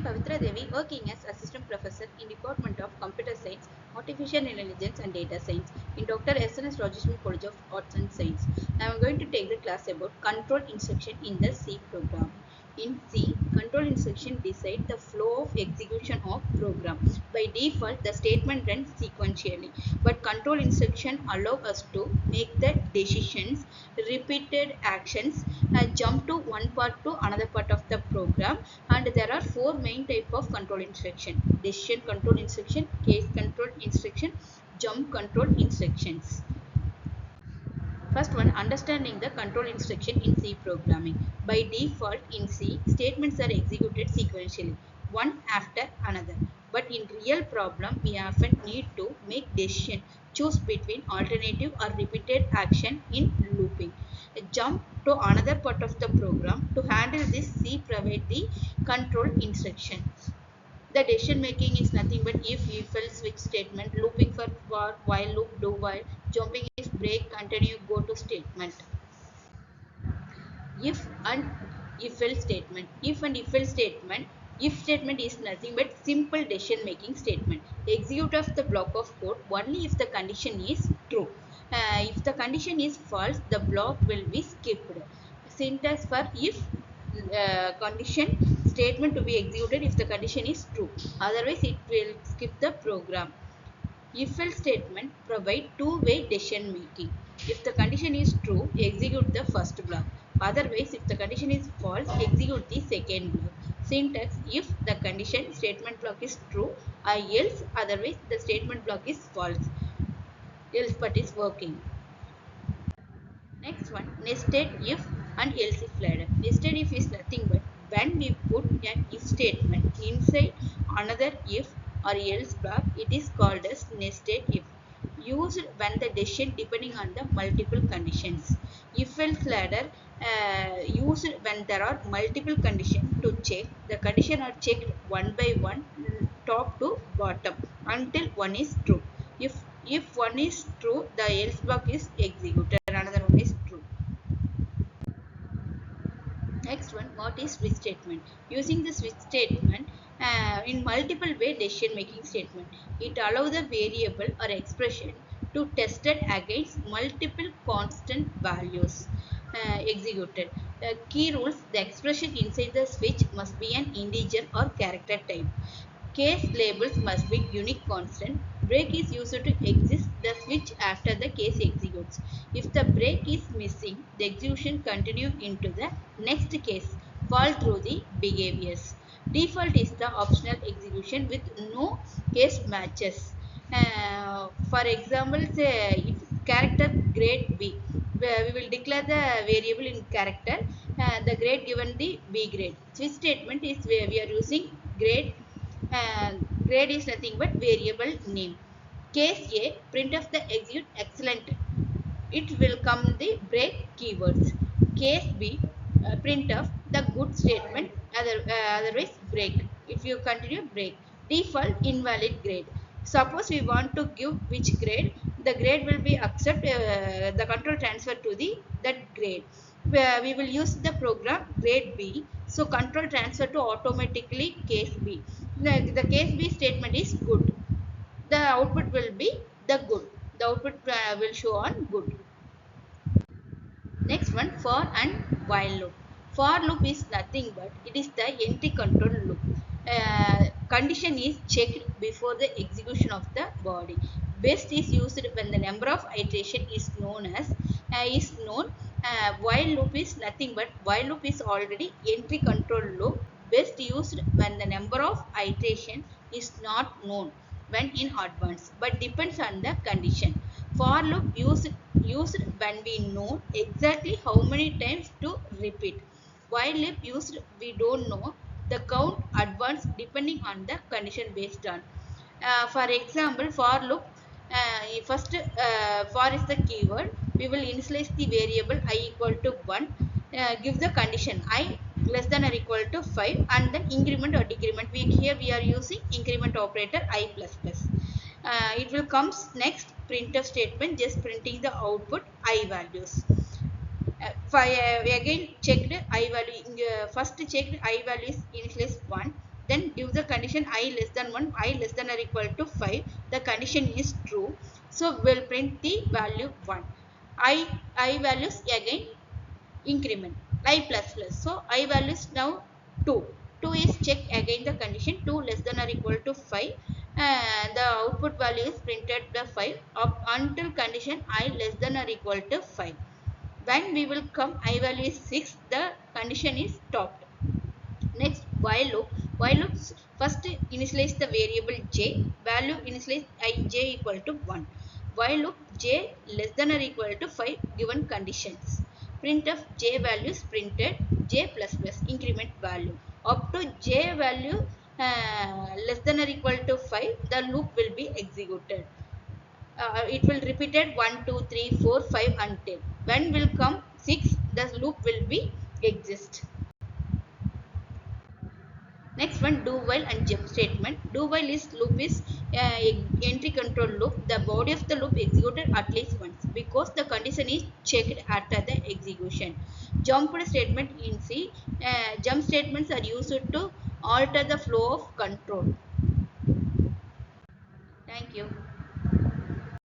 am Pavitra Devi, working as Assistant Professor in Department of Computer Science, Artificial Intelligence and Data Science in Dr. S.N.S. Rajeshmi College of Arts and Science. I am going to take the class about control instruction in the C program. In C, control instruction decide the flow of execution of program. By default, the statement runs sequentially, but control instruction allow us to make the decisions, repeated actions, jump to one part to another part of the program. And there are four main type of control instruction: decision control instruction, case control instruction, jump control instructions. First one, understanding the control instruction in C programming. By default in C, statements are executed sequentially, one after another. But in real problem, we often need to make decision, choose between alternative or repeated action in looping. Jump to another part of the program. To handle this, C provide the control instruction. The decision making is nothing but if else switch statement, looping for while loop, do while, jumping is break, continue, go to statement. If and if else statement. If and if else statement. If statement is nothing but simple decision making statement. Execute of the block of code only if the condition is true. If the condition is false, the block will be skipped. Syntax for if condition statement to be executed if the condition is true. Otherwise, it will skip the program. If else statement provide two-way decision making. If the condition is true, execute the first block. Otherwise, if the condition is false, execute the second block. Syntax: if the condition statement block is true, or else otherwise the statement block is false. Else but is working. Next one, nested if and else if ladder. Nested if is nothing but when we put an if statement inside another if or else block, it is called as nested if. Used when the decision depending on the multiple conditions. If else ladder used when there are multiple conditions to check. The condition are checked one by one, top to bottom, until one is true. If one is true, the else block is executed. Another one is true. Next one, what is switch statement? Using the switch statement in multiple way decision making statement. It allows the variable or expression to tested against multiple constant values executed. Key rules: the expression inside the switch must be an integer or character type. Case labels must be unique constant. Break is used to exit the switch after the case executes. If the break is missing, the execution continues into the next case, fall through the behaviors. Default is the optional execution with no case matches. For example, say if character grade B, we will declare the variable in character, the grade given the B grade. Switch statement is where we are using grade. Grade is nothing but variable name. Case A, print of the execute excellent. It will come the break keywords. Case B, print of the good statement, otherwise break. If you continue, break. Default invalid grade. Suppose we want to give which grade, the grade will be accept the control transfer to the that grade. We will use the program grade B. So control transfer to automatically case B. The case B statement is good. The output will be the good. The output will show on good. Next one, for and while loop. For loop is nothing but it is the entry control loop. Condition is checked before the execution of the body. Best is used when the number of iteration is known as while loop is nothing but while loop is already entry control loop. Best used when the number of iteration is not known when in advance but depends on the condition. For loop used when we know exactly how many times to repeat. While loop used we don't know the count advance depending on the condition based on. For example, for loop, first for is the keyword. We will initialize the variable I equal to 1. Give the condition I less than or equal to 5 and then increment or decrement. Here we are using increment operator I plus plus. It will comes next printf statement, just printing the output I values. Again checked I value, first checked I value is initialize 1, then give the condition I less than 1, I less than or equal to 5. The condition is true, so we'll print the value 1. I values again increment I plus plus, so I value is now 2. 2 is check again the condition 2 less than or equal to 5, and the output value is printed the 5 up until condition I less than or equal to 5. When we will come I value is 6, the condition is stopped. Next, while loop. While loop first initialize the variable j, value initialize I j equal to 1. While loop j less than or equal to 5 given conditions. Print of j values printed j plus plus increment value. Up to j value less than or equal to 5, the loop will be executed. It will repeated 1, 2, 3, 4, 5 until. When will come 6, the loop will be exist. Next one, do while and jump statement. Do while is loop is entry control loop. The body of the loop executed at least once because the condition is checked after the execution. Jump statement in C. Jump statements are used to alter the flow of control. Thank you.